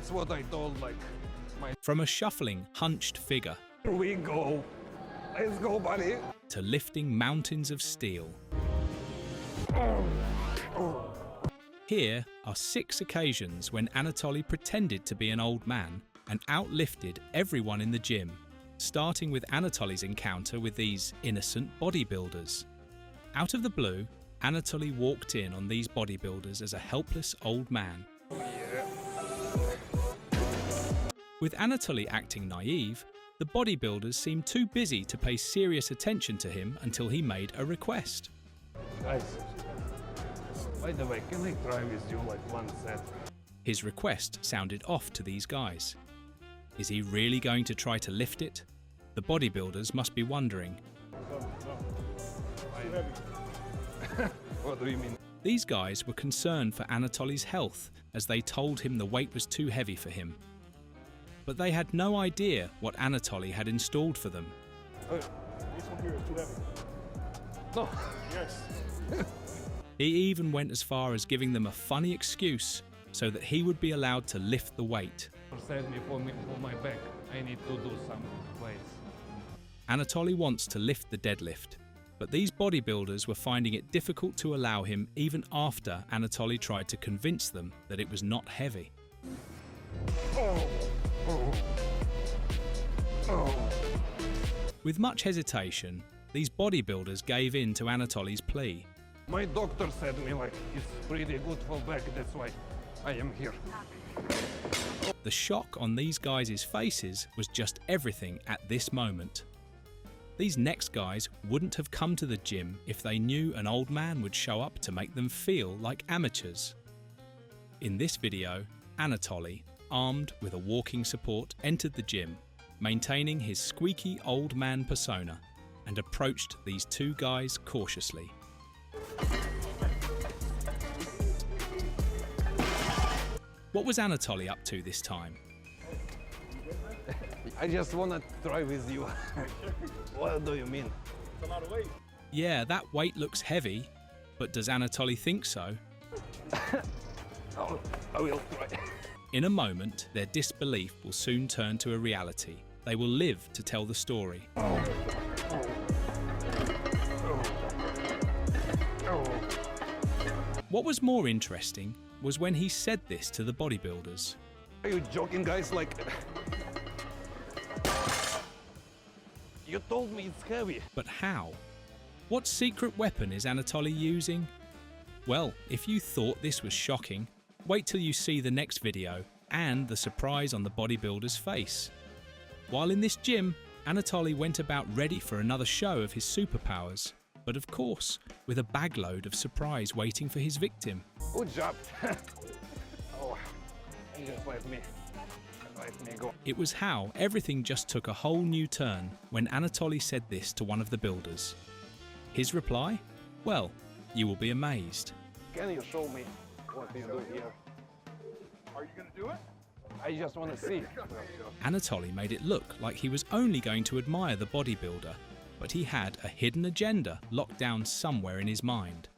That's what I told, like, my... From a shuffling, hunched figure Here we go. Let's go, buddy. to lifting mountains of steel. Here are 6 occasions when Anatoly pretended to be an old man and outlifted everyone in the gym, starting with Anatoly's encounter with these innocent bodybuilders. Out of the blue, Anatoly walked in on these bodybuilders as a helpless old man. With Anatoly acting naive, the bodybuilders seemed too busy to pay serious attention to him until he made a request. Guys, by the way, can I try with you like one set? His request sounded off to these guys. Is he really going to try to lift it? The bodybuilders must be wondering. What do you mean? These guys were concerned for Anatoly's health as they told him the weight was too heavy for him. But they had no idea what Anatoly had installed for them. This one here is too heavy. No. Yes. He even went as far as giving them a funny excuse so that he would be allowed to lift the weight. Send me for my back. I need to do some weights. Anatoly wants to lift the deadlift, but these bodybuilders were finding it difficult to allow him even after Anatoly tried to convince them that it was not heavy. With much hesitation, these bodybuilders gave in to Anatoly's plea. My doctor said me like it's pretty good for back, that's why I am here. The shock on these guys' faces was just everything at this moment. These next guys wouldn't have come to the gym if they knew an old man would show up to make them feel like amateurs. In this video, Anatoly, armed with a walking support, entered the gym, maintaining his squeaky old man persona, and approached these 2 guys cautiously. What was Anatoly up to this time? I just wanna try with you. What do you mean? It's a lot of weight. Yeah, that weight looks heavy, but does Anatoly think so? Oh, I will try. In a moment, their disbelief will soon turn to a reality. They will live to tell the story. What was more interesting was when he said this to the bodybuilders. Are you joking, guys? Like, you told me it's heavy. But how? What secret weapon is Anatoly using? Well, if you thought this was shocking, wait till you see the next video and the surprise on the bodybuilder's face. While in this gym, Anatoly went about ready for another show of his superpowers, but of course, with a bagload of surprise waiting for his victim. Good job. Oh, just let me go. It was how everything just took a whole new turn when Anatoly said this to one of the builders. His reply? Well, you will be amazed. Can you show me what you do here? Are you gonna do it? I just want to see. Anatoly made it look like he was only going to admire the bodybuilder, but he had a hidden agenda locked down somewhere in his mind.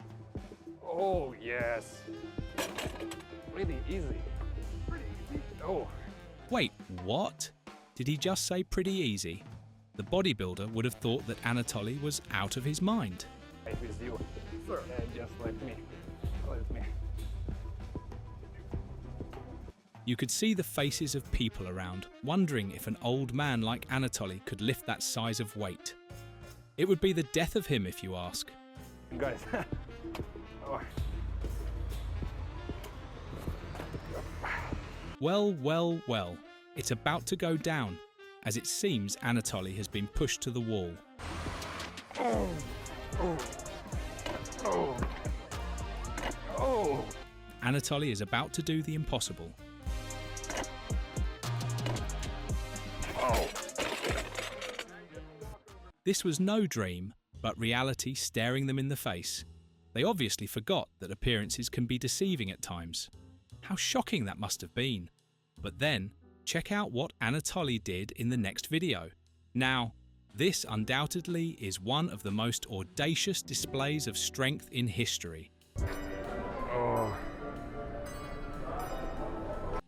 Oh, yes. Pretty easy. Oh. Wait, what? Did he just say pretty easy? The bodybuilder would have thought that Anatoly was out of his mind. Right with you. Sir. Just let me. Let me. You could see the faces of people around, wondering if an old man like Anatoly could lift that size of weight. It would be the death of him, if you ask. Guys. Oh. Well, well, well. It's about to go down, as it seems Anatoly has been pushed to the wall. Anatoly is about to do the impossible. This was no dream, but reality staring them in the face. They obviously forgot that appearances can be deceiving at times. How shocking that must have been. But then, check out what Anatoly did in the next video. Now, this undoubtedly is one of the most audacious displays of strength in history.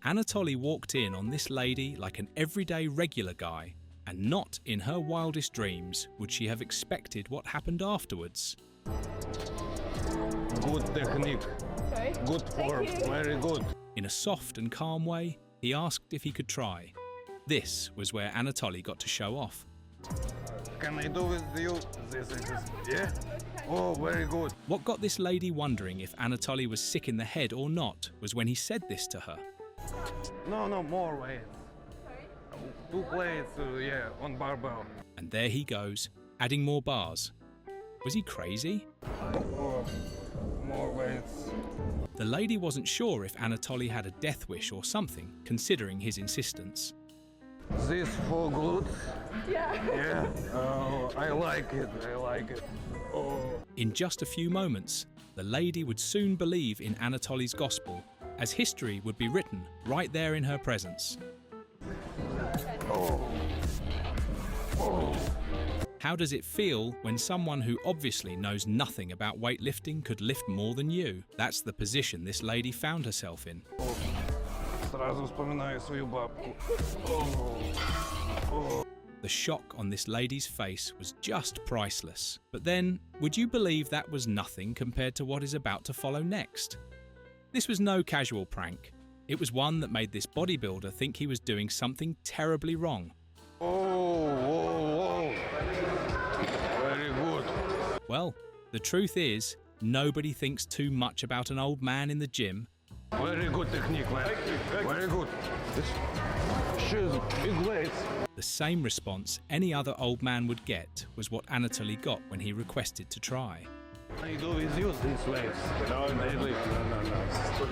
Anatoly walked in on this lady like an everyday regular guy, and not in her wildest dreams would she have expected what happened afterwards. Good technique. Sorry? Good form. Thank you. Very good. In a soft and calm way, he asked if he could try. This was where Anatoly got to show off. Can I do with you this and this? Yeah? Oh, very good. What got this lady wondering if Anatoly was sick in the head or not was when he said this to her. No, more weights. 2 plates, yeah, on barbell. And there he goes, adding more bars. Was he crazy? Oh, more weights. The lady wasn't sure if Anatoly had a death wish or something, considering his insistence. This for glutes. Yeah. Yeah. Oh, I like it. I like it. Oh. In just a few moments, the lady would soon believe in Anatoly's gospel, as history would be written right there in her presence. Oh. Oh. How does it feel when someone who obviously knows nothing about weightlifting could lift more than you? That's the position this lady found herself in. Сразу вспоминаю свою бабку. Oh. The shock on this lady's face was just priceless. But then, would you believe that was nothing compared to what is about to follow next? This was no casual prank. It was one that made this bodybuilder think he was doing something terribly wrong. Oh. Very good. Well, the truth is, nobody thinks too much about an old man in the gym. Very good technique, man. Very good. She's big weights. The same response any other old man would get was what Anatoly got when he requested to try. I do with you these weights. No.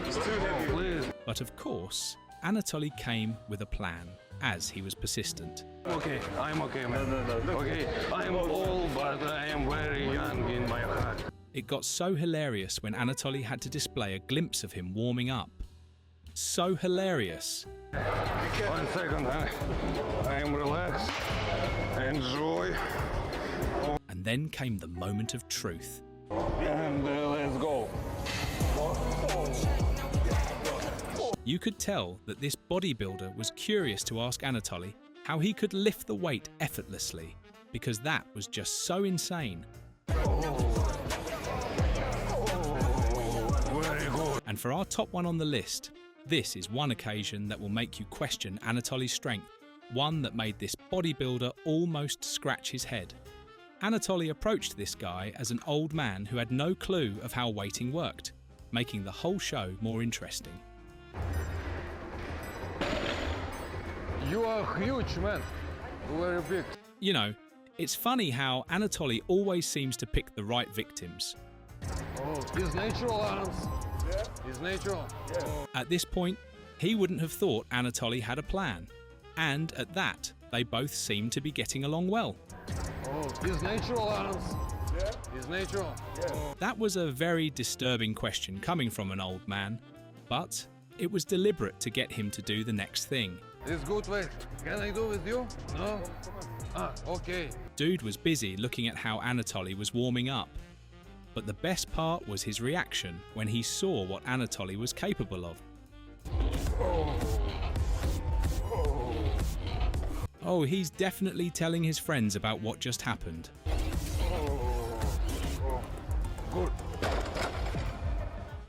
It's too heavy. Please. But of course, Anatoly came with a plan, as he was persistent. Okay, I'm okay, man. No. Okay, I'm old, but I am very young in my heart. It got so hilarious when Anatoly had to display a glimpse of him warming up. So hilarious. 1 second, I am relaxed. Enjoy. And then came the moment of truth. And let's go. You could tell that this bodybuilder was curious to ask Anatoly how he could lift the weight effortlessly, because that was just so insane. Very good. And for our top one on the list, this is one occasion that will make you question Anatoly's strength, one that made this bodybuilder almost scratch his head. Anatoly approached this guy as an old man who had no clue of how weighting worked, making the whole show more interesting. You are huge, man. Very big. You know, it's funny how Anatoly always seems to pick the right victims. Oh, it's natural, Hans. Yeah. It's natural. Yeah. At this point, he wouldn't have thought Anatoly had a plan. And at that, they both seemed to be getting along well. Oh, it's natural, Hans. Yeah. It's natural. Yeah. That was a very disturbing question coming from an old man, but it was deliberate to get him to do the next thing. It's good weight. Can I do with you? No? Okay. Dude was busy looking at how Anatoly was warming up. But the best part was his reaction when he saw what Anatoly was capable of. Oh, he's definitely telling his friends about what just happened. Good.